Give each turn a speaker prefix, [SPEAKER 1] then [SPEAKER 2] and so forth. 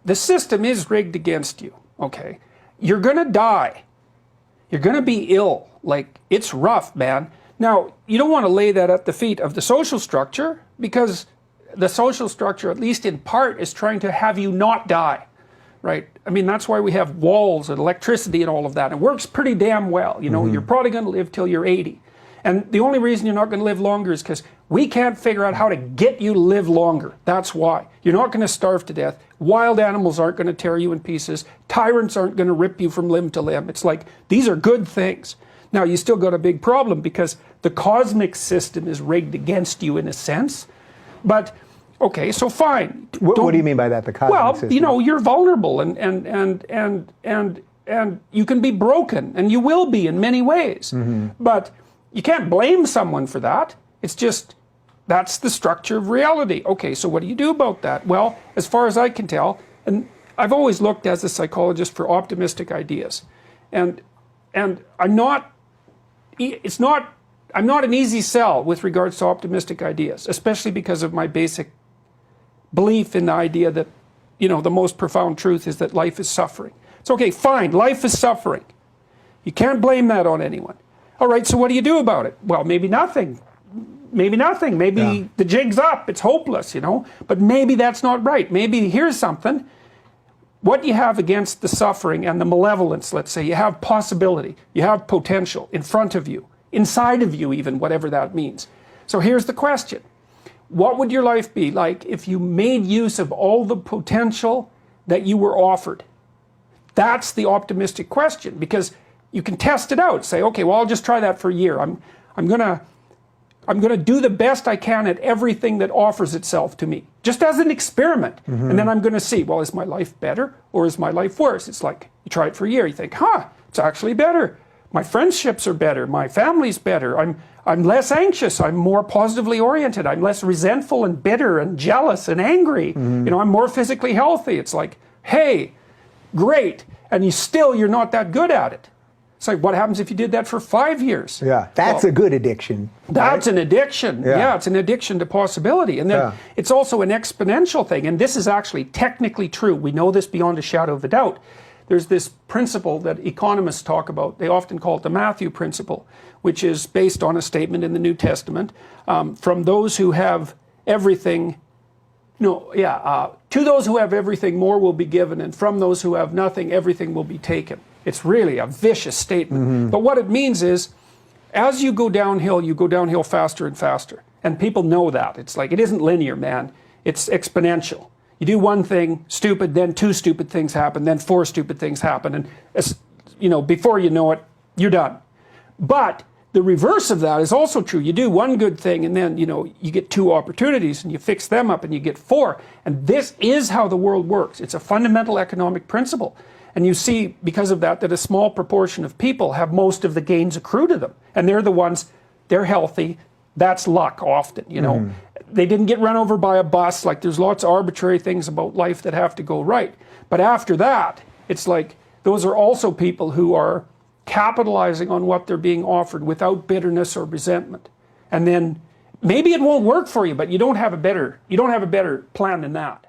[SPEAKER 1] the system is rigged against you, okay? You're gonna die. You're gonna be ill. Like, it's rough, man. Now, you don't want to lay that at the feet of the social structure, because the social structure, at least in part, is trying to have you not die, right? I mean, that's why we have walls and electricity and all of that. It works pretty damn well. You know, you're probably going to live till you're 80. And the only reason you're not going to live longer is because we can't figure out how to get you to live longer. That's why. You're not going to starve to death. Wild animals aren't going to tear you in pieces. Tyrants aren't going to rip you from limb to limb. It's like, these are good things. Now, you still got a big problem because the cosmic system is rigged against you in a sense. But, okay, so fine.
[SPEAKER 2] What do you mean by that, the cosmic system?
[SPEAKER 1] Well, you know, you're vulnerable and you can be broken, and you will be in many ways. But you can't blame someone for that. It's just, that's the structure of reality. Okay, so what do you do about that? Well, as far as I can tell, and I've always looked as a psychologist for optimistic ideas. And I'm not an easy sell with regards to optimistic ideas, especially because of my basic belief in the idea that, you know, the most profound truth is that life is suffering. It's okay, fine, life is suffering. You can't blame that on anyone. All right, so what do you do about it? Well, maybe nothing. Maybe nothing. Maybe the jig's up. It's hopeless, you know. But maybe that's not right. Maybe here's something. What you have against the suffering and the malevolence, let's say, you have possibility. You have potential in front of you, inside of you even, whatever that means. So here's the question. What would your life be like if you made use of all the potential that you were offered? That's the optimistic question, because you can test it out. Say, okay, well, I'll just try that for a year. I'm gonna do the best I can at everything that offers itself to me, just as an experiment. And then I'm gonna see, well, is my life better or is my life worse? It's like, you try it for a year, you think, it's actually better. My friendships are better, my family's better, I'm less anxious, I'm more positively oriented, I'm less resentful and bitter and jealous and angry. You know, I'm more physically healthy. It's like, hey, great, and you're not that good at it. It's like, what happens if you did that for 5 years?
[SPEAKER 2] Yeah, that's a good addiction.
[SPEAKER 1] That's an addiction. Yeah, it's an addiction to possibility. And then it's also an exponential thing. And this is actually technically true. We know this beyond a shadow of a doubt. There's this principle that economists talk about. They often call it the Matthew principle, which is based on a statement in the New Testament. From those who have everything, to those who have everything, more will be given. And from those who have nothing, everything will be taken. It's really a vicious statement. But what it means is, as you go downhill faster and faster. And people know that. It's like, it isn't linear, man. It's exponential. You do one thing, stupid, then 2 stupid things happen, then 4 stupid things happen. And, before you know it, you're done. But the reverse of that is also true. You do one good thing, and then, you get 2 opportunities, and you fix them up, and you get 4. And this is how the world works. It's a fundamental economic principle. And you see, because of that a small proportion of people have most of the gains accrue to them. And they're the ones, they're healthy. That's luck often, They didn't get run over by a bus. Like, there's lots of arbitrary things about life that have to go right. But after that, it's like, those are also people who are capitalizing on what they're being offered without bitterness or resentment. And then maybe it won't work for you, but you don't have a better plan than that.